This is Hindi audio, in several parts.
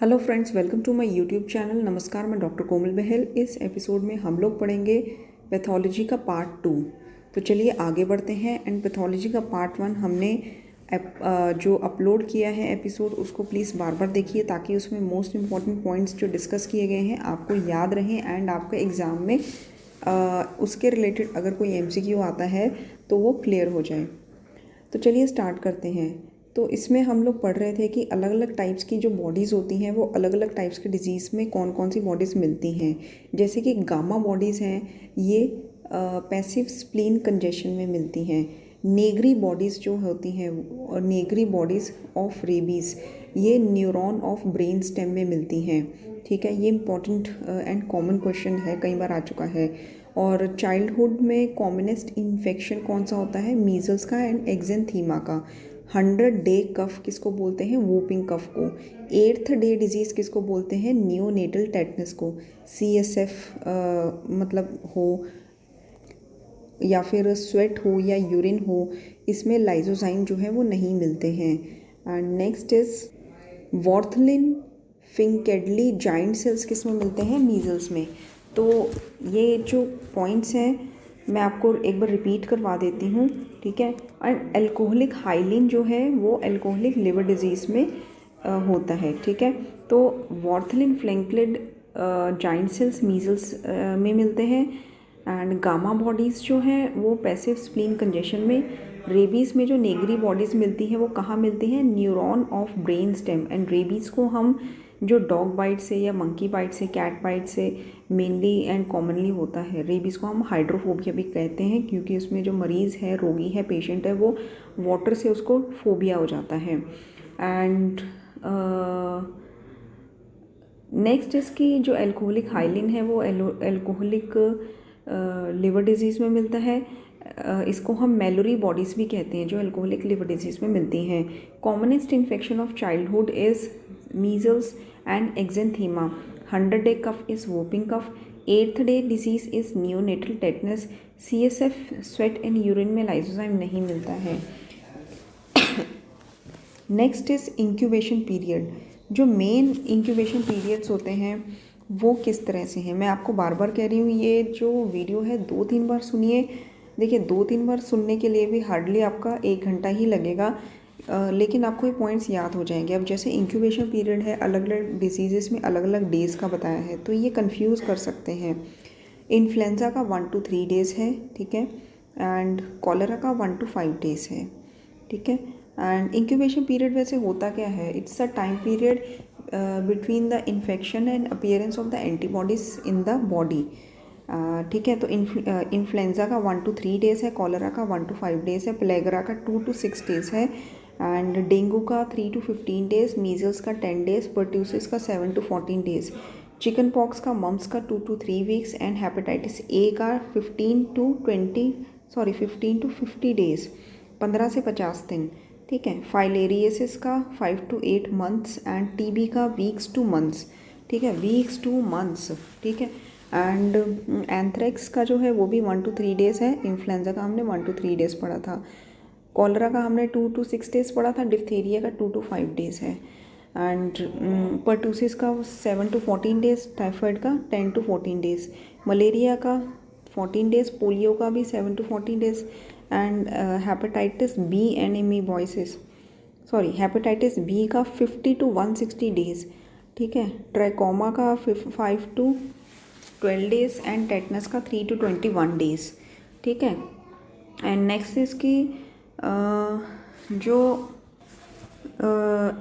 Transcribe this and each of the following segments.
Hello friends, welcome to my YouTube channel. नमस्कार, मैं डॉक्टर कोमल बहल। इस एपिसोड में हम लोग पढ़ेंगे पैथोलॉजी का पार्ट 2। तो चलिए आगे बढ़ते हैं। एंड पैथोलॉजी का पार्ट 1 हमने जो अपलोड किया है एपिसोड, उसको प्लीज़ बार बार देखिए ताकि उसमें मोस्ट इम्पॉर्टेंट पॉइंट्स जो डिस्कस किए गए हैं आपको याद रहें एंड आपके एग्ज़ाम में उसके रिलेटेड अगर कोई MCQ आता है तो वो क्लियर हो जाए। तो चलिए स्टार्ट करते हैं। तो इसमें हम लोग पढ़ रहे थे कि अलग अलग टाइप्स की जो बॉडीज़ होती हैं वो अलग अलग टाइप्स के डिजीज़ में कौन कौन सी बॉडीज़ मिलती हैं। जैसे कि गामा बॉडीज़ हैं, ये पैसिव स्प्लीन कंजेशन में मिलती हैं। नेगरी बॉडीज़ जो होती हैं, नेगरी बॉडीज़ ऑफ रेबीज़, ये न्यूरॉन ऑफ ब्रेन स्टेम में मिलती हैं। ठीक है, ये इंपॉर्टेंट एंड कॉमन क्वेश्चन है, कई बार आ चुका है। और चाइल्डहुड में कॉमनेस्ट इन्फेक्शन कौन सा होता है? मीजल्स का एंड एक्जेंथीमा का। 100 डे कफ किसको बोलते हैं? वूपिंग कफ को। 8th डे डिजीज़ किसको बोलते हैं? नियोनेटल टेटनस को। CSF मतलब हो या फिर स्वेट हो या यूरिन हो, इसमें लाइजोजाइम जो है वो नहीं मिलते हैं। And next is Warthin Finkeldey giant cells किस में मिलते हैं? मीजल्स में। तो ये जो पॉइंट्स हैं मैं आपको एक बार रिपीट करवा देती हूँ, ठीक है। एंड एल्कोहलिक हाइलिन जो है वो एल्कोहलिक लिवर डिजीज़ में होता है, ठीक है। तो वॉर्थलिन फ्लैंकलेड जाइंट सेल्स मीजल्स में मिलते हैं। एंड गामा बॉडीज़ जो हैं वो पैसिव स्प्लीन कंजेशन में। रेबीज़ में जो नेगरी बॉडीज़ मिलती हैं वो कहाँ मिलती हैं? Neuron of brain stem. And rabies को हम जो डॉग बाइट से या मंकी बाइट से, कैट बाइट से मेनली एंड कॉमनली होता है। रेबीज़ को हम हाइड्रोफोबिया भी कहते हैं क्योंकि उसमें जो मरीज़ है, रोगी है, पेशेंट है, वो वाटर से उसको फोबिया हो जाता है। एंड नेक्स्ट इसकी जो एल्कोहलिक हाइलिन है वो एल्कोहलिक लिवर डिजीज़ में मिलता है। इसको हम मेलोरी बॉडीज़ भी कहते हैं जो एल्कोहलिक लिवर डिजीज़ में मिलती हैं। Commonest infection of childhood is measles and exanthema. 100 day cough is whooping cough. 8th day disease is neonatal tetanus. CSF sweat and urine में लाइसोजाइम नहीं मिलता है। Next is incubation period. जो मेन इंक्यूबेशन पीरियड्स होते हैं वो किस तरह से हैं, मैं आपको बार बार कह रही हूँ, ये जो वीडियो है 2-3 बार सुनिए। देखिए 2-3 बार सुनने के लिए भी हार्डली आपका 1 घंटा ही लगेगा, लेकिन आपको ये पॉइंट्स याद हो जाएंगे। अब जैसे इंक्यूबेशन पीरियड है, अलग अलग डिजीज़ में अलग अलग डेज़ का बताया है तो ये कंफ्यूज कर सकते हैं। इन्फ्लुएंजा का 1 to 3 डेज़ है, ठीक है। एंड कॉलरा का 1 to 5 डेज़ है, ठीक है। एंड इंक्यूबेशन पीरियड वैसे होता क्या है? It's a time period between the infection and appearance of the antibodies in the body, ठीक है। तो इन्फ्लुएंजा का 1 to 3 डेज़ है, कॉलरा का 1 to 5 डेज़ है, प्लेगरा का 2 to 6 डेज़ है, एंड डेंगू का 3 to 15 डेज़, मीजल्स का 10 डेज़, पर्ट्यूसिस का 7 to 14 डेज़, चिकन पॉक्स का, मम्स का 2 to 3 weeks, and hepatitis A का 15 to 50 डेज़, 15 से 50 दिन, ठीक है। फाइलेरियसिस का 5 to 8 मंथ्स, एंड TB का वीक्स टू मंथ्स, ठीक है, वीक्स टू मंथ्स, ठीक है। एंड एंथ्रेक्स का जो है वो भी 1 to 3 डेज़ है। इन्फ्लुएंजा का हमने 1 to 3 डेज़ पढ़ा था। कॉलरा का हमने 2 to 6 डेज़ पढ़ा था। डिप्थीरिया का 2 to 5 डेज़ है। एंड पर्टूसिस का 7 to 14 डेज़, टाइफाइड का 10 to 14 डेज़, मलेरिया का 14 डेज़, पोलियो का भी 7 to 14 days, and hepatitis B and amoebiasis, hepatitis B का 50 to 160 डेज़, ठीक है। ट्राइकोमा का 5 to 12 डेज़, एंड टेटनस का 3 to 21 डेज़, ठीक है। एंड नेक्स्ट इसकी जो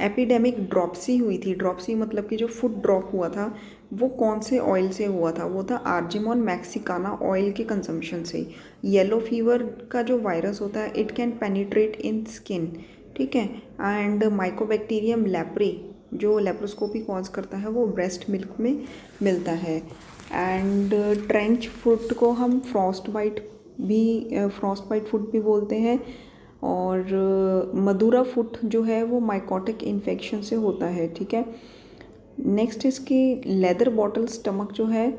एपिडेमिक ड्रॉपसी हुई थी, ड्रॉपसी मतलब कि जो फुट ड्रॉप हुआ था वो कौन से ऑयल से हुआ था? वो था आर्जिमोन मैक्सिकाना ऑयल के कंजम्पशन से। येलो फीवर का जो वायरस होता है, it can penetrate in skin, ठीक है। एंड माइकोबैक्टीरियम लेप्री जो लेप्रोस्कोपी कॉज करता है वो ब्रेस्ट मिल्क में मिलता है। एंड ट्रेंच फुट को हम फ्रॉस्ट बाइट फुट भी बोलते हैं। और मदुरा फुट जो है वो माइकोटिक इन्फेक्शन से होता है, ठीक है। नेक्स्ट इसकी लेदर बॉटल स्टमक जो है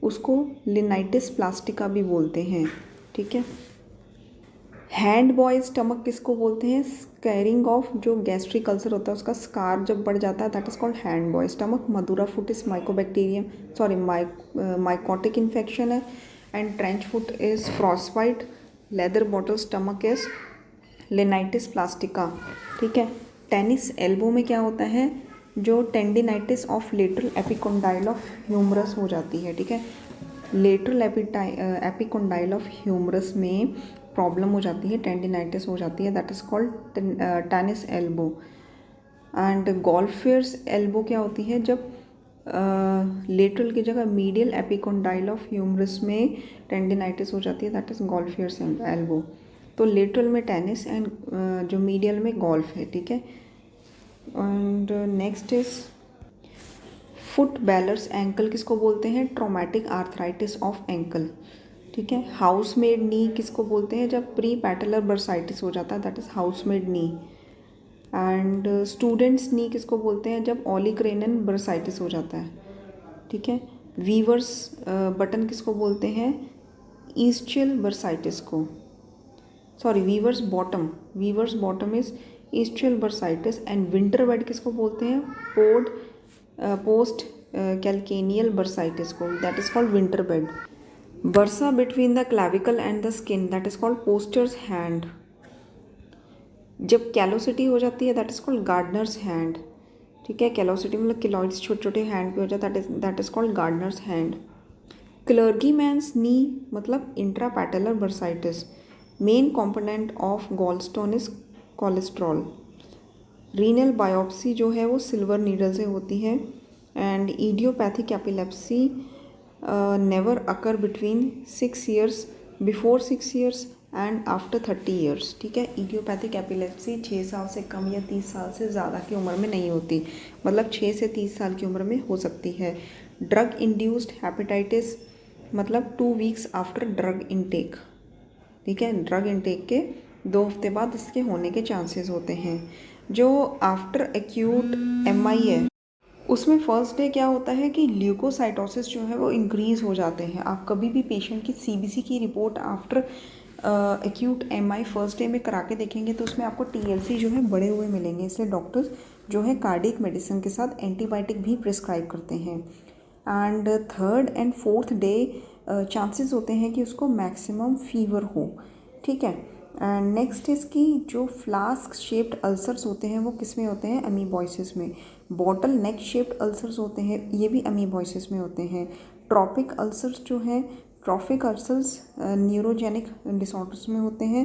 उसको लिनाइटिस प्लास्टिका भी बोलते हैं, ठीक है। हैंड बॉय स्टमक किसको बोलते हैं? स्कैरिंग ऑफ जो गैस्ट्रिक अल्सर होता है उसका स्कार जब बढ़ जाता है, that is called hand boy stomach. Madura foot is mycobacterium, sorry mycotic infection है। And trench foot is frostbite. Leather bottle stomach is linitis plastica. ठीक है। टेनिस एल्बो में क्या होता है? जो tendinitis of lateral epicondyle of humerus हो जाती है। ठीक है। लेटरल एपिकोंडाइल ऑफ ह्यूमरस में प्रॉब्लम हो जाती है, टेंडिनाइटिस हो जाती है, that is called tennis elbow. And golfer's elbow क्या होती है? जब लेटरल की जगह मीडियल एपिकोंडाइल ऑफ ह्यूमरस में टेंडिनाइटिस हो जाती है, दैट इज गोल्फियर्स एल्बो। तो लेटरल में टेनिस एंड जो मीडियल में गोल्फ है। ठीक है। And next is footballer's ankle किसको बोलते हैं? Traumatic arthritis of ankle. ठीक है। हाउस मेड नी किसको बोलते हैं? जब प्री पैटेलर बर्साइटिस हो जाता है, that is housemaid knee. And student's knee किसको बोलते हैं? जब ऑलिक्रेनन बर्साइटिस हो जाता है। ठीक है। वीवर्स बटन किसको बोलते हैं? ईस्चियल बर्साइटिस को, sorry weaver's bottom is ischial bursitis. And winter bed किसको बोलते हैं? पोस्ट कैल्केनियल बर्साइटिस को, that is called winter bed. Bursa between the clavicle and the skin, that is called poster's hand. जब कैलोसिटी हो जाती है, that is called gardener's hand. ठीक है। कैलोसिटी मतलब किलॉइड्स छोटे छोटे हैंड पे हो जाता है, that is called gardener's hand. Clergyman's knee मतलब intrapatellar bursitis. Main component of gallstone is cholesterol. Renal biopsy जो है वो सिल्वर नीडल से होती है। And idiopathic epilepsy never occur between 6 years, before 6 years and after 30 years. ठीक है। इडियोपैथिक एपिलेप्सी 6 साल से कम या 30 साल से ज़्यादा की उम्र में नहीं होती, मतलब 6 से 30 साल की उम्र में हो सकती है। ड्रग इंड्यूस्ड हेपेटाइटिस मतलब 2 वीक्स आफ्टर ड्रग इनटेक। ठीक है। ड्रग इनटेक के 2 हफ्ते बाद इसके होने के चांसेस होते हैं। जो आफ्टर एक्यूट MI है उसमें फर्स्ट डे क्या होता है कि ल्यूकोसाइटोसिस जो है वो इंक्रीज़ हो जाते हैं। आप कभी भी पेशेंट की CBC की report after acute MI first day में करा के देखेंगे तो उसमें आपको TLC जो है बढ़े हुए मिलेंगे। इसलिए डॉक्टर्स जो है कार्डियक मेडिसिन के साथ एंटीबायोटिक भी प्रिस्क्राइब करते हैं। And third and fourth day chances होते हैं कि उसको मैक्सिमम फीवर हो। ठीक है। एंड नेक्स्ट इसकी जो फ्लास्क शेप्ड अल्सर्स होते हैं वो किस में होते हैं? अमीबॉइसिस में। बॉटल नेक शेप्ड अल्सर्स होते हैं, ये भी अमीबॉइसिस में होते हैं। ट्रॉपिक अल्सर्स जो हैं, ट्रॉफिक अल्सर्स न्यूरोजेनिक डिसऑर्डर्स में होते हैं,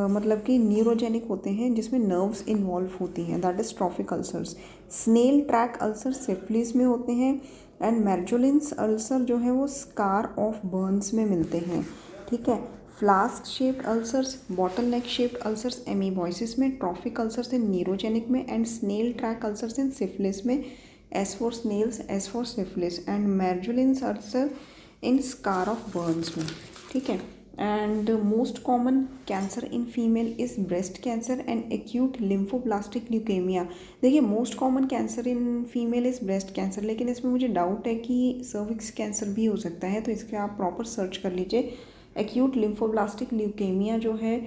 मतलब कि न्यूरोजेनिक होते हैं जिसमें नर्व्स इन्वॉल्व होती हैं, that is trophic ulcers. Snail track ulcer syphilis में होते हैं। एंड मेर्जुलिन्स अल्सर जो है वो स्कार ऑफ बर्न्स में मिलते हैं। ठीक है। Flask shaped ulcers, bottle neck shaped ulcers amoebiasis में, ट्रॉफिक अल्सर्स इन न्यूरोजेनिक में, and snail track ulcers in syphilis में। S for snails, S for syphilis. And Marjolin's ulcer in scar of burns में। ठीक है। And most common cancer in female is breast cancer and acute lymphoblastic leukaemia. देखिए most common cancer in female is breast cancer, लेकिन इसमें मुझे डाउट है कि सर्विक्स कैंसर भी हो सकता है, तो इसके आप प्रॉपर सर्च कर लीजिए। एक्यूट लिम्फोब्लास्टिक ल्यूकेमिया जो है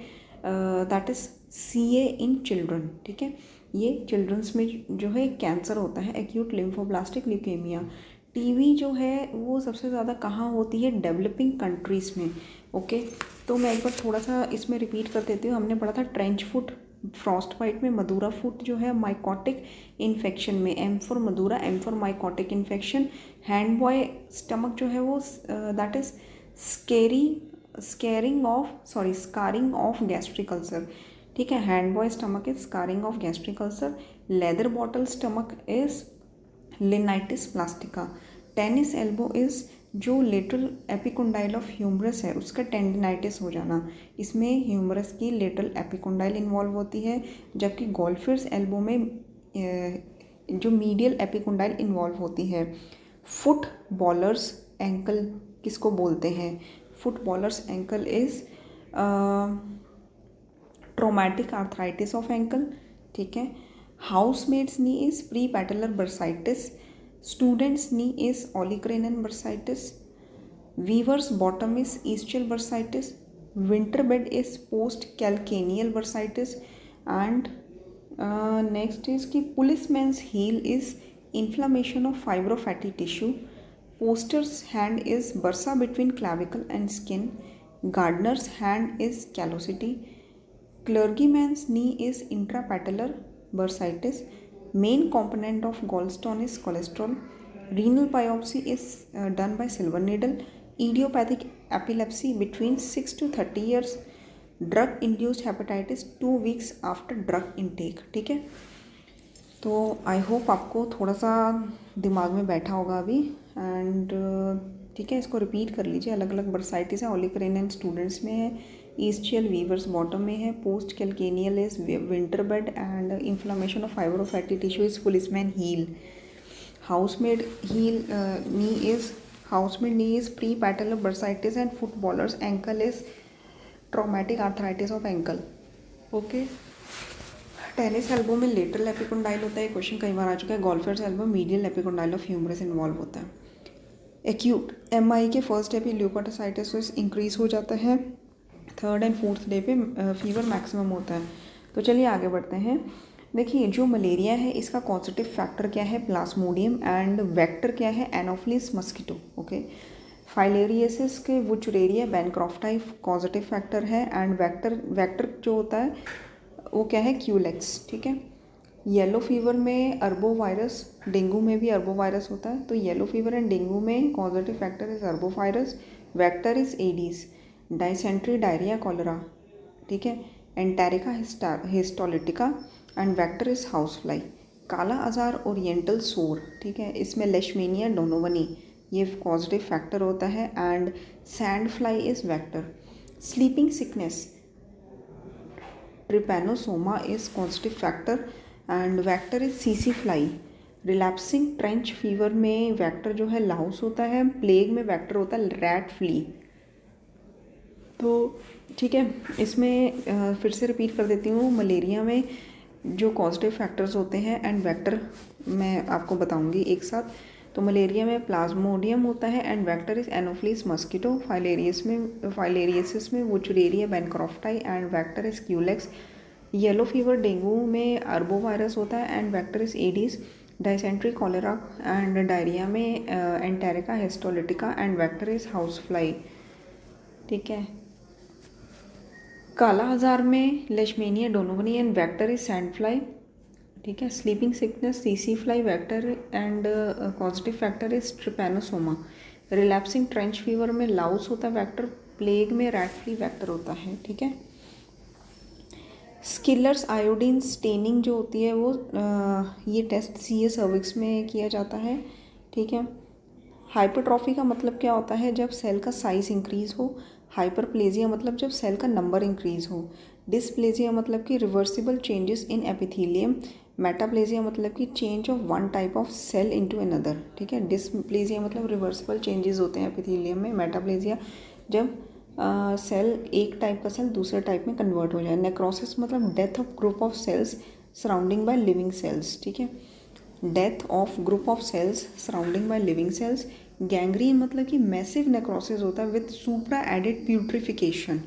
that is CA in children. ठीक है। ये चिल्ड्रंस में जो है कैंसर होता है, एक्यूट लिम्फोब्लास्टिक ल्यूकेमिया। TB जो है वो सबसे ज़्यादा कहाँ होती है? डेवलपिंग कंट्रीज़ में। ओके। तो मैं एक बार थोड़ा सा इसमें रिपीट कर देती हूँ। हमने पढ़ा था ट्रेंच फुट फ्रॉस्ट बाइट में, मधुरा फुट जो है माइकोटिक इन्फेक्शन में, M for Madura, M for mycotic infection. Hand boy stomach जो है वो that is scarring of gastric ulcer. ठीक है। Hand boy stomach is scarring of gastric ulcer. Leather bottle stomach is linitis plastica. Tennis elbow is जो लेटरल एपिकोंडाइल ऑफ ह्यूमरस है उसका टेंडिनाइटिस हो जाना, इसमें ह्यूमरस की लेटरल एपिकोंडाइल इन्वॉल्व होती है, जबकि गोल्फियर्स एल्बो में जो मीडियल एपिकोंडाइल इन्वॉल्व होती है। फुट बॉलर्स एंकल किसको बोलते हैं? Footballer's ankle is traumatic arthritis of ankle. ठीक है। Housemaid's knee is prepatellar bursitis. Student's knee is olecranon bursitis. Weaver's bottom is ischial bursitis. winter bed is post calcaneal bursitis, and next is कि policeman's heel is inflammation of fibrofatty tissue, poster's hand is bursa between clavicle and skin, gardener's hand is callosity, clergyman's knee is intrapatellar bursitis, main component of gallstone is cholesterol, renal biopsy is done by silver needle, idiopathic epilepsy between 6 to 30 years, drug induced hepatitis 2 weeks after drug intake. ठीक है, तो आई होप आपको थोड़ा सा दिमाग में बैठा होगा अभी। एंड ठीक है, इसको रिपीट कर लीजिए। अलग अलग बर्साइटिस है, ओलिकरेनियन स्टूडेंट्स में है, ईस्चियल वीवर्स बॉटम में है, post calcaneal is winter bed, and inflammation of fibrofatty tissue is policeman heel, housemaid heel knee is housemaid knee is prepatellar bursitis, and footballers ankle is traumatic arthritis of ankle. Okay, tennis elbow में लेटरल एपिकोंडाइल होता है, क्वेश्चन कई बार आ चुका है। Golfer's elbow medial epicondyle of humerus involve होता है। एक्यूट एमआई के फर्स्ट डे पे ल्यूकोसाइटोसिस इंक्रीज हो जाता है, थर्ड एंड फोर्थ डे पे फीवर मैक्सिमम होता है। तो चलिए आगे बढ़ते हैं। देखिए, जो मलेरिया है इसका कॉजेटिव फैक्टर क्या है, प्लाज्मोडियम, एंड वेक्टर क्या है, एनोफिलिस मस्कीटो। ओके, फाइलेरियसिस के वुचुरेरिया बैनक्रॉफ्टाई कॉजेटिव फैक्टर है, एंड वेक्टर जो होता है वो क्या है, क्यूलेक्स। ठीक है, येलो फीवर में अर्बो वायरस, डेंगू में भी अर्बो वायरस होता है। तो येलो फीवर एंड डेंगू में causative factor is arbovirus, vector is Aedes, dysentery diarrhoea cholera. ठीक है, enterica histolytica, and vector is house fly. Kala azar oriental सोर, ठीक है, इसमें लेशमेनिया डोनोवनी ये पॉजिटिव फैक्टर होता है, and sand fly is vector. Sleeping sickness Trypanosoma is positive factor, and vector is CC fly. Relapsing trench fever में वेक्टर जो है लाउस होता है, प्लेग में वेक्टर होता है रैट फ्ली। तो ठीक है, इसमें फिर से रिपीट कर देती हूँ। मलेरिया में जो पॉजिटिव फैक्टर्स होते हैं एंड वेक्टर मैं आपको बताऊँगी एक साथ। तो मलेरिया में प्लाज्मोडियम होता है, and vector is anopheles mosquito. Filariasis में wuchereria bancrofti, and vector is culex. Yellow fever dengue में अर्बो वायरस होता है, and vector is Aedes. Dysentery cholera and diarrhoea में enterica histolytica, and vector is house fly. ठीक है, काला आजार में leishmania donovani, and vector is sand fly. ठीक है, स्लीपिंग सिकनेस सीसी fly vector, and positive factor is trypanosoma. Relapsing trench fever में लाउस होता है वेक्टर, प्लेग में रैट फ्ली वेक्टर होता है। ठीक है, स्किलर्स आयोडीन स्टेनिंग जो होती है वो ये टेस्ट सीए सर्विक्स में किया जाता है। ठीक है, हाइपरट्रॉफी का मतलब क्या होता है, जब सेल का साइज इंक्रीज हो। हाइपरप्लेजिया मतलब जब सेल का नंबर इंक्रीज हो। डिस्प्लेजिया मतलब कि reversible changes in epithelium. Metaplasia मतलब कि change of one type of cell into another. ठीक है, डिस्प्लेजिया मतलब रिवर्सिबल चेंजेस होते हैं एपिथेलियम में। मेटाप्लेजिया जब सेल एक टाइप का सेल दूसरे टाइप में कन्वर्ट हो जाए। नेक्रोसिस मतलब death of group of cells surrounding by living cells. ठीक है, death of group of cells surrounding by living cells. Gangrene मतलब कि मैसिव नेक्रोसिस होता है विद सुप्रा एडेड प्यूट्रिफिकेशन।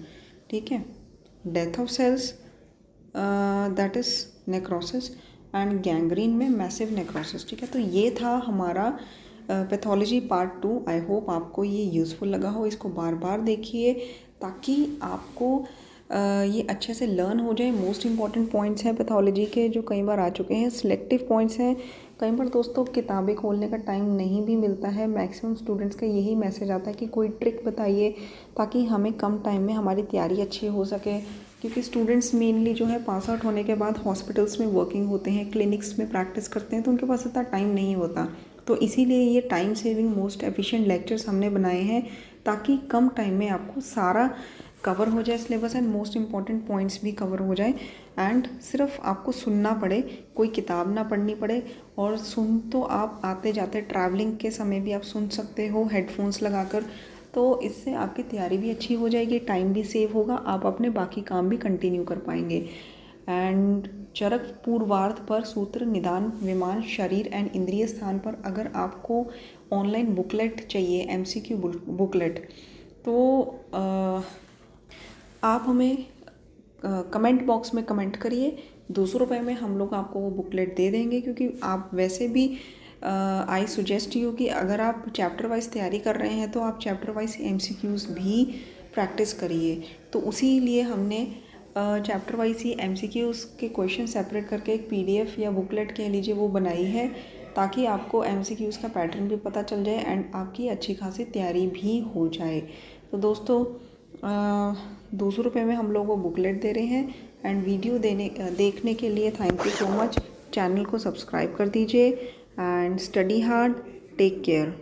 ठीक है, death of cells that is necrosis, and gangrene में मैसिव नेक्रोसिस। ठीक है, तो ये था हमारा पैथोलॉजी पार्ट 2। आई होप आपको ये यूज़फुल लगा हो। इसको बार बार देखिए ताकि आपको ये अच्छे से लर्न हो जाए। मोस्ट इंपॉर्टेंट पॉइंट्स हैं पैथोलॉजी के जो कई बार आ चुके हैं, सिलेक्टिव पॉइंट्स हैं। कई बार दोस्तों किताबें खोलने का टाइम नहीं भी मिलता है। मैक्सिमम स्टूडेंट्स का यही मैसेज आता है कि कोई ट्रिक बताइए ताकि हमें कम टाइम में हमारी तैयारी अच्छी हो सके, क्योंकि स्टूडेंट्स मेनली जो है पास आउट होने के बाद हॉस्पिटल्स में वर्किंग होते हैं, क्लिनिक्स में प्रैक्टिस करते हैं, तो उनके पास इतना टाइम नहीं होता। तो इसीलिए ये time saving most efficient lectures हमने बनाए हैं ताकि कम टाइम में आपको सारा कवर हो जाए syllabus, and most important points भी कवर हो जाए, एंड सिर्फ आपको सुनना पड़े, कोई किताब ना पढ़नी पड़े। और सुन तो आप आते जाते ट्रैवलिंग के समय भी आप सुन सकते हो हेडफोन्स लगाकर, तो इससे आपकी तैयारी भी अच्छी हो जाएगी, टाइम भी सेव होगा, आप अपने बाकी काम भी कंटिन्यू कर पाएंगे। एंड चरक पूर्वार्ध पर सूत्र निदान विमान शरीर एंड इंद्रिय स्थान पर अगर आपको ऑनलाइन बुकलेट चाहिए, एमसीक्यू बुकलेट, तो आप हमें कमेंट बॉक्स में कमेंट करिए। 200 रुपये में हम लोग आपको वो बुकलेट दे देंगे, क्योंकि आप वैसे भी आई सजेस्ट यू कि अगर आप चैप्टर वाइज तैयारी कर रहे हैं तो आप चैप्टर वाइज MCQs भी प्रैक्टिस करिए। तो उसी लिए हमने चैप्टर वाइज ही MCQs के क्वेश्चन सेपरेट करके एक PDF या बुकलेट कह लीजिए वो बनाई है, ताकि आपको MCQs का पैटर्न भी पता चल जाए एंड आपकी अच्छी खासी तैयारी भी हो जाए। तो दोस्तों 200 रुपये में हम लोग वो बुकलेट दे रहे हैं एंड वीडियो देखने के लिए thank you so much. Channel को सब्सक्राइब कर दीजिए and study hard, take care.